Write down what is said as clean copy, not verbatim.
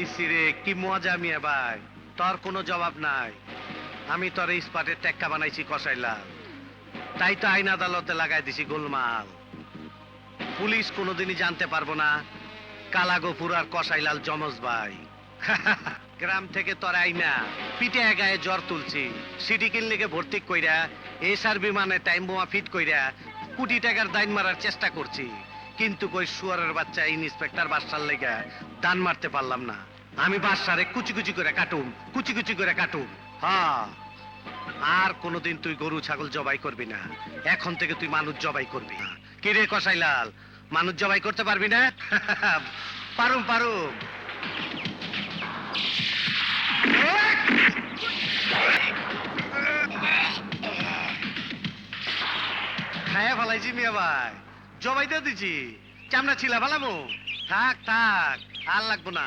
ইসিরে কি মজা মিয়া ভাই, তোর কোনো জবাব নাই। আমি তোর ইস্পাতের টেক্কা বানাইছি কসাইলাল, তাই তো আইন আদালতে লাগাই দিছি গোলমাল। পুলিশ কোনোদিনই জানতে পারবো না কালাগোপুর আর কসাইলাল যমজ ভাই। গ্রাম থেকে তোর আইনা পিঠে গায়ে জ্বর তুলছি, সিটি ক্লিনিকে ভর্তি কইরা এসআর বিমানে টাইম বোমা ফিট কইরা কোটি টাকার দাইন মারার চেষ্টা করছি, কিন্তু কই শুয়ারের বাচ্চা ইন্সপেক্টর বাদশার লেগা দান মারতে পারলাম না। আমি বাদশারে কুচি কুচি করে কাটুম, কুচি কুচি করে কাটুম। হ্যাঁ, আর কোনোদিন তুই গরু ছাগল জবাই করবি না, এখন থেকে তুই মানুষ জবাই করবি। কি রে কসাইলাল, মানুষ জবাই করতে পারবি না? পারুম পারুম। খায়া ফেলাইছি মিয়া ভাই, জবাই দিয়ে দিছি, চামড়া ছিলা ফেলামো। থাক থাক, আর লাগবো না।